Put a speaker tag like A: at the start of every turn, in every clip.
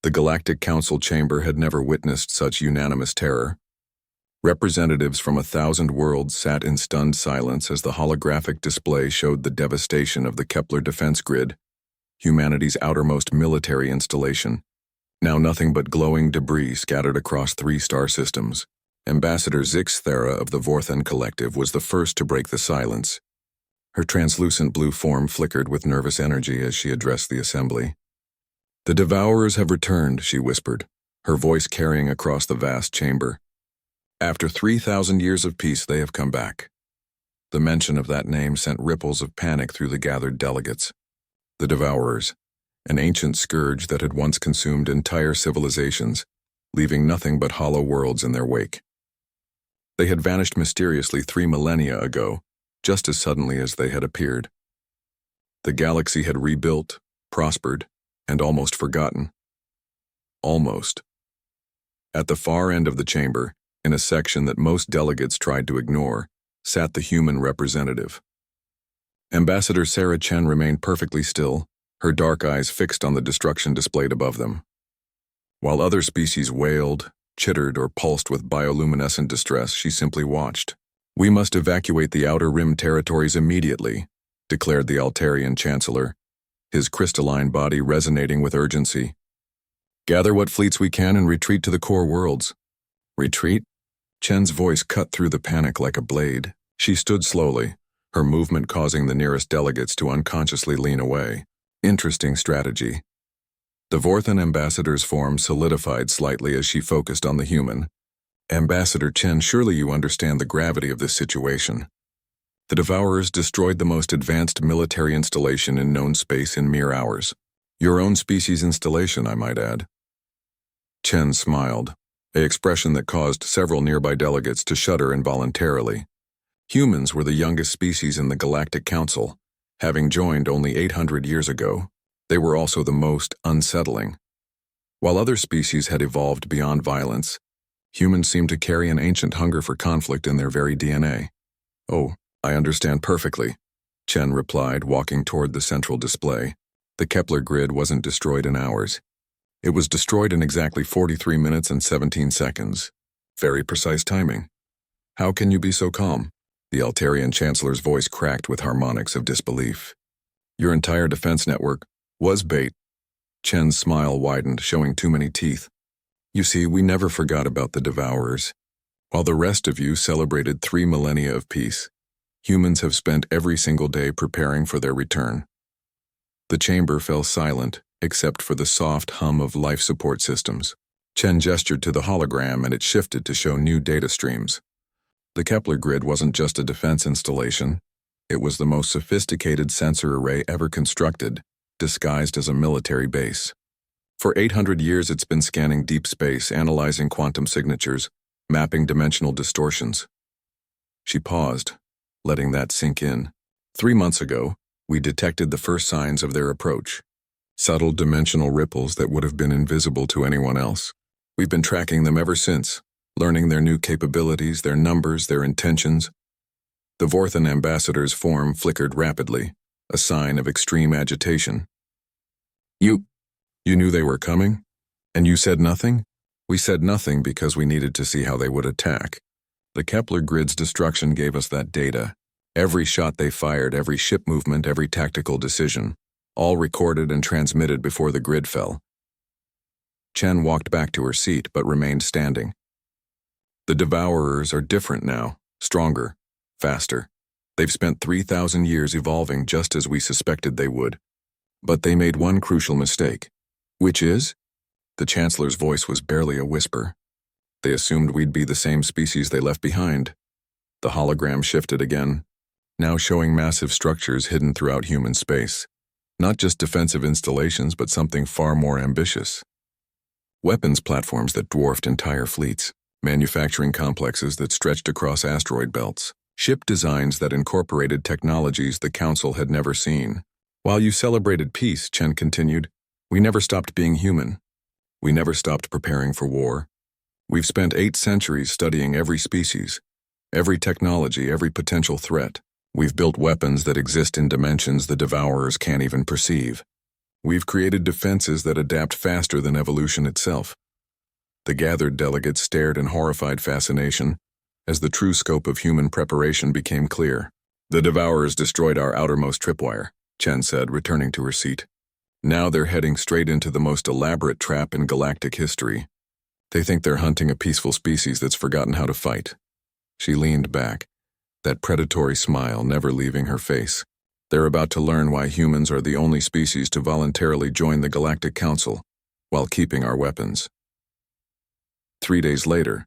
A: The Galactic Council chamber had never witnessed such unanimous terror. Representatives from 1,000 worlds sat in stunned silence as the holographic display showed the devastation of the Kepler defense grid, humanity's outermost military installation. Now nothing but glowing debris scattered across 3 star systems. Ambassador Zix Thera of the Vorthan Collective was the first to break the silence. Her translucent blue form flickered with nervous energy as she addressed the assembly. "The Devourers have returned," she whispered, her voice carrying across the vast chamber. "After 3,000 years of peace, they have come back." The mention of that name sent ripples of panic through the gathered delegates. The Devourers, an ancient scourge that had once consumed entire civilizations, leaving nothing but hollow worlds in their wake. They had vanished mysteriously 3 millennia ago, just as suddenly as they had appeared. The galaxy had rebuilt, prospered, and almost forgotten. Almost. At the far end of the chamber, in a section that most delegates tried to ignore, sat the human representative. Ambassador Sarah Chen remained perfectly still, her dark eyes fixed on the destruction displayed above them. While other species wailed, chittered, or pulsed with bioluminescent distress, she simply watched. "We must evacuate the Outer Rim territories immediately," declared the Altarian Chancellor, his crystalline body resonating with urgency. "Gather what fleets we can and retreat to the core worlds." "Retreat?" Chen's voice cut through the panic like a blade. She stood slowly, her movement causing the nearest delegates to unconsciously lean away. Interesting strategy. The Vorthan ambassador's form solidified slightly as she focused on the human. "Ambassador Chen, surely you understand the gravity of this situation. The Devourers destroyed the most advanced military installation in known space in mere hours. Your own species' installation, I might add." Chen smiled, an expression that caused several nearby delegates to shudder involuntarily. Humans were the youngest species in the Galactic Council, having joined only 800 years ago. They were also the most unsettling. While other species had evolved beyond violence, humans seemed to carry an ancient hunger for conflict in their very DNA. "Oh, I understand perfectly," Chen replied, walking toward the central display. "The Kepler grid wasn't destroyed in hours. It was destroyed in exactly 43 minutes and 17 seconds. Very precise timing. How can you be so calm?" The Altarian Chancellor's voice cracked with harmonics of disbelief. "Your entire defense network was bait." Chen's smile widened, showing too many teeth. "You see, we never forgot about the Devourers. While the rest of you celebrated 3 millennia of peace, humans have spent every single day preparing for their return." The chamber fell silent, except for the soft hum of life support systems. Chen gestured to the hologram and it shifted to show new data streams. The Kepler grid wasn't just a defense installation. It was the most sophisticated sensor array ever constructed, disguised as a military base. For 800 years it's been scanning deep space, analyzing quantum signatures, mapping dimensional distortions. She paused, letting that sink in. 3 months ago, we detected the first signs of their approach. Subtle dimensional ripples that would have been invisible to anyone else. We've been tracking them ever since, learning their new capabilities, their numbers, their intentions. The Vorthan ambassador's form flickered rapidly, a sign of extreme agitation. You knew they were coming? And you said nothing?" "We said nothing because we needed to see how they would attack. The Kepler grid's destruction gave us that data. Every shot they fired, every ship movement, every tactical decision, all recorded and transmitted before the grid fell." Chen walked back to her seat but remained standing. "The Devourers are different now, stronger, faster. They've spent 3,000 years evolving just as we suspected they would. But they made one crucial mistake." "Which is?" The Chancellor's voice was barely a whisper. "They assumed we'd be the same species they left behind." The hologram shifted again, now showing massive structures hidden throughout human space. Not just defensive installations, but something far more ambitious. Weapons platforms that dwarfed entire fleets, manufacturing complexes that stretched across asteroid belts, ship designs that incorporated technologies the Council had never seen. "While you celebrated peace," Chen continued, "we never stopped being human. We never stopped preparing for war. We've spent 8 centuries studying every species, every technology, every potential threat. We've built weapons that exist in dimensions the Devourers can't even perceive. We've created defenses that adapt faster than evolution itself. The gathered delegates stared in horrified fascination as the true scope of human preparation became clear. The Devourers destroyed our outermost tripwire, Chen said, returning to her seat. Now they're heading straight into the most elaborate trap in galactic history. They think they're hunting a peaceful species that's forgotten how to fight. She leaned back, that predatory smile never leaving her face. They're about to learn why humans are the only species to voluntarily join the Galactic Council while keeping our weapons. 3 days later,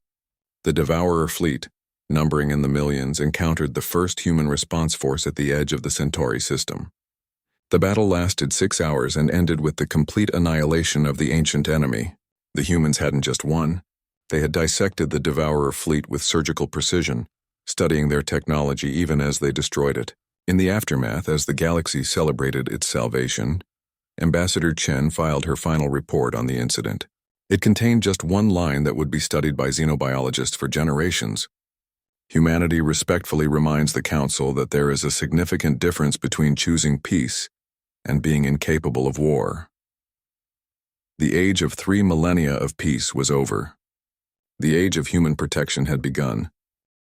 A: the Devourer fleet, numbering in the millions, encountered the first human response force at the edge of the Centauri system. The battle lasted 6 hours and ended with the complete annihilation of the ancient enemy. The humans hadn't just won. They had dissected the Devourer fleet with surgical precision, studying their technology even as they destroyed it. In the aftermath, as the galaxy celebrated its salvation, Ambassador Chen filed her final report on the incident. It contained just one line that would be studied by xenobiologists for generations. Humanity respectfully reminds the Council that there is a significant difference between choosing peace and being incapable of war. The age of 3 millennia of peace was over. The age of human protection had begun.